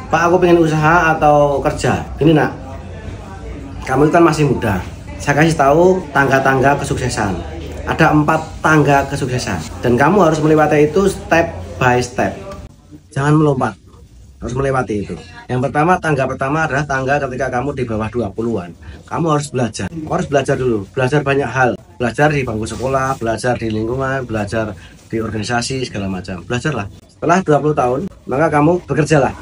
Pak, aku pengen usaha atau kerja. Gini nak, kamu kan masih muda. Saya kasih tahu tangga-tangga kesuksesan. Ada 4 tangga kesuksesan dan kamu harus melewati itu step by step. Jangan melompat, harus melewati itu. Yang pertama, tangga pertama adalah tangga ketika kamu di bawah 20-an. Kamu harus belajar. Kamu harus belajar dulu, belajar banyak hal. Belajar di bangku sekolah, belajar di lingkungan, belajar di organisasi, segala macam. Belajarlah. Setelah 20 tahun, maka kamu bekerjalah.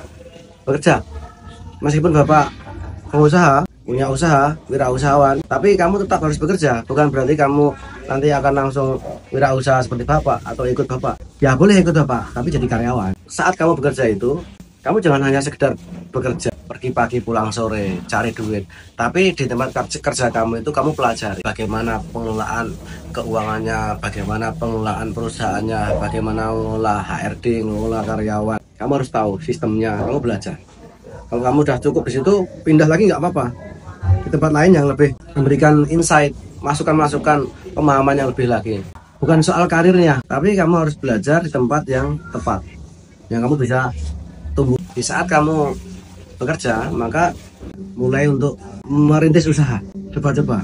Bekerja. Meskipun Bapak pengusaha, punya usaha, wirausahawan, tapi kamu tetap harus bekerja. Bukan berarti kamu nanti akan langsung wirausaha seperti Bapak atau ikut Bapak. Ya boleh ikut Bapak, tapi jadi karyawan. Saat kamu bekerja itu, kamu jangan hanya sekedar bekerja, pergi pagi pulang sore, cari duit. Tapi di tempat kerja kamu itu kamu pelajari bagaimana pengelolaan keuangannya, bagaimana pengelolaan perusahaannya, bagaimana mengelola HRD, mengelola karyawan. Kamu harus tahu sistemnya, kamu belajar. Kalau kamu udah cukup di situ, pindah lagi nggak apa-apa. Di tempat lain yang lebih memberikan insight, masukan-masukan, pemahaman yang lebih lagi. Bukan soal karirnya, tapi kamu harus belajar di tempat yang tepat, yang kamu bisa tumbuh. Di saat kamu bekerja, maka mulai untuk merintis usaha. Coba-coba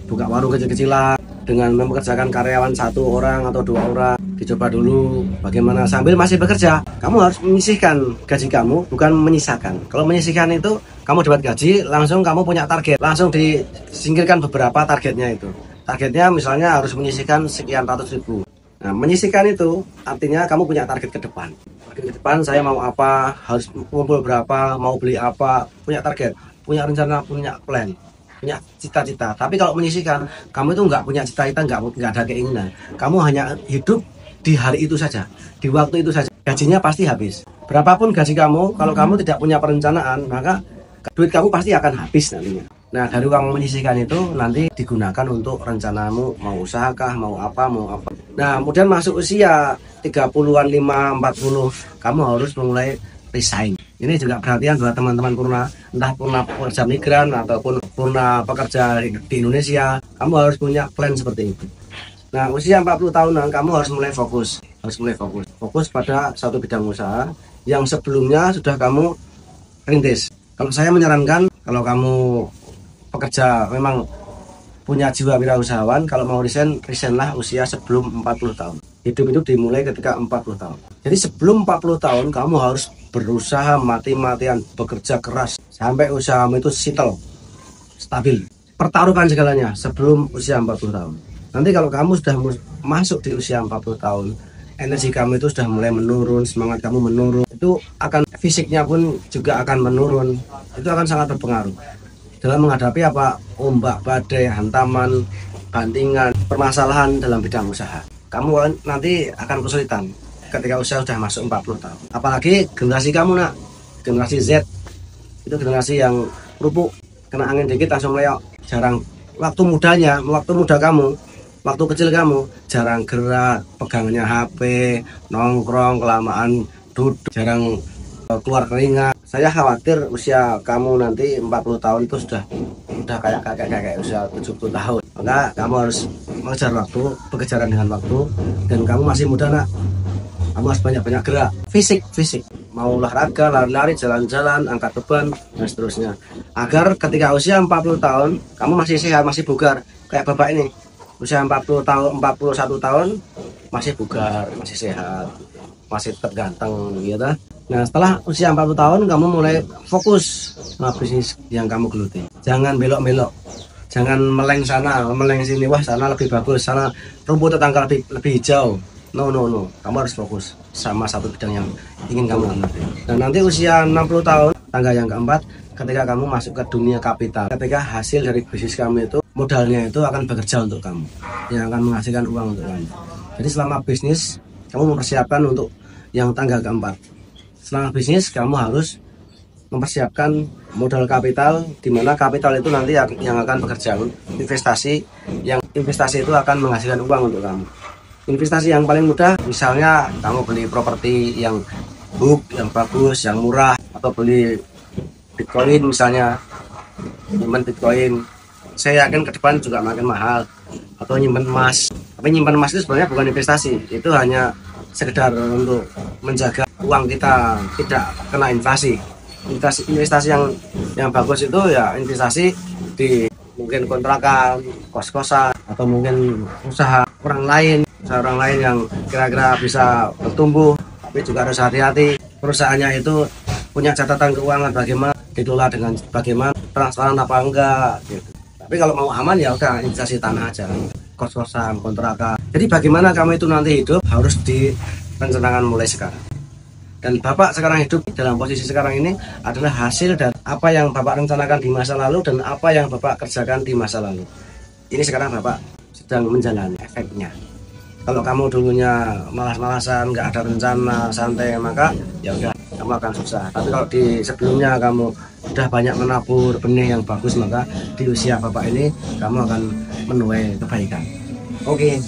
buka warung kecil-kecilan dengan mempekerjakan karyawan 1 orang atau 2 orang. Dicoba dulu bagaimana sambil masih bekerja. Kamu harus menyisihkan gaji kamu, bukan menyisakan. Kalau menyisihkan itu kamu dapat gaji, langsung kamu punya target, langsung disingkirkan beberapa targetnya itu. Targetnya misalnya harus menyisihkan sekian ratus ribu. Nah, menyisihkan itu artinya kamu punya target ke depan. Target ke depan saya mau apa, harus kumpul berapa, mau beli apa, punya target, punya rencana, punya plan, punya cita-cita. Tapi kalau menyisihkan, kamu itu nggak punya cita-cita, nggak ada keinginan. Kamu hanya hidup di hari itu saja, di waktu itu saja. Gajinya pasti habis. Berapapun gaji kamu, kalau kamu tidak punya perencanaan, maka duit kamu pasti akan habis nantinya. Nah, dari uang menyisihkan itu nanti digunakan untuk rencanamu, mau usaha kah, mau apa. Nah, kemudian masuk usia 30-an, 5, 40, kamu harus mulai resign. Ini juga perhatian buat teman-teman purna, entah purna pekerja migran ataupun purna pekerja di Indonesia. Kamu harus punya plan seperti itu. Nah, usia 40 tahunan kamu harus mulai fokus. Fokus pada satu bidang usaha yang sebelumnya sudah kamu rintis. Kalau saya menyarankan, kalau kamu pekerja memang punya jiwa wirausahawan, kalau mau resign-lah usia sebelum 40 tahun. Hidup itu dimulai ketika 40 tahun. Jadi sebelum 40 tahun kamu harus berusaha mati-matian, bekerja keras sampai usahamu itu stabil. Pertaruhkan segalanya sebelum usia 40 tahun. Nanti kalau kamu sudah masuk di usia 40 tahun, energi kamu itu sudah mulai menurun, semangat kamu menurun, itu akan fisiknya pun juga akan menurun. Itu akan sangat berpengaruh dalam menghadapi ombak, badai, hantaman, bantingan, permasalahan dalam bidang usaha. Kamu nanti akan kesulitan ketika usia sudah masuk 40 tahun. Apalagi generasi kamu nak, generasi Z, itu generasi yang kerupuk, kena angin dikit langsung meleok. Jarang waktu muda kamu, waktu kecil kamu jarang gerak, pegangannya HP, nongkrong, kelamaan duduk, jarang keluar keringat. Saya khawatir usia kamu nanti 40 tahun itu sudah kayak kakek usia 70 tahun. Maka kamu harus mengejar waktu, pekerjaan dengan waktu, dan kamu masih muda nak. Kamu harus banyak-banyak gerak, fisik. Mau olahraga, lari-lari, jalan-jalan, angkat beban, dan seterusnya. Agar ketika usia 40 tahun, kamu masih sehat, masih bugar. Kayak bapak ini. Usia 41 tahun masih bugar, masih sehat, masih terganteng gitu. Nah, setelah usia 40 tahun kamu mulai fokus sama bisnis yang kamu geluti. Jangan belok-belok. Jangan meleng sana, meleng sini. Wah, sana lebih bagus, sana rumput tetangga lebih hijau. No. Kamu harus fokus sama satu bidang yang ingin kamu ambil. Dan nanti usia 60 tahun, tangga yang keempat, ketika kamu masuk ke dunia kapital, ketika hasil dari bisnis kamu itu, modalnya itu akan bekerja untuk kamu, yang akan menghasilkan uang untuk kamu. Jadi selama bisnis, kamu mempersiapkan untuk yang tangga keempat. Selama bisnis, kamu harus mempersiapkan modal kapital, di mana kapital itu nanti yang akan bekerja, investasi, yang investasi itu akan menghasilkan uang untuk kamu. Investasi yang paling mudah, misalnya kamu beli properti yang yang bagus, yang murah, atau beli Bitcoin misalnya, nyimpen Bitcoin. Saya yakin ke depan juga makin mahal. Atau nyimpen emas. Tapi nyimpen emas itu sebenarnya bukan investasi, itu hanya sekedar untuk menjaga uang kita tidak kena inflasi. investasi yang bagus itu ya investasi di mungkin kontrakan, kos-kosan, atau mungkin usaha orang lain yang kira-kira bisa bertumbuh. Tapi juga harus hati-hati perusahaannya itu punya catatan keuangan bagaimana, dikelola dengan bagaimana, transparan apa enggak gitu. Tapi kalau mau aman ya udah investasi tanah aja, kos-kosan, kontrakan. Jadi bagaimana kamu itu nanti hidup harus direncanakan mulai sekarang. Dan Bapak sekarang hidup dalam posisi sekarang ini adalah hasil dari apa yang Bapak rencanakan di masa lalu dan apa yang Bapak kerjakan di masa lalu. Ini sekarang Bapak sedang menjalani efeknya. Kalau kamu dulunya malas-malasan, nggak ada rencana, santai, maka ya udah kamu akan susah. Tapi kalau di sebelumnya kamu udah banyak menabur benih yang bagus, maka di usia Bapak ini kamu akan menuai kebaikan. Oke.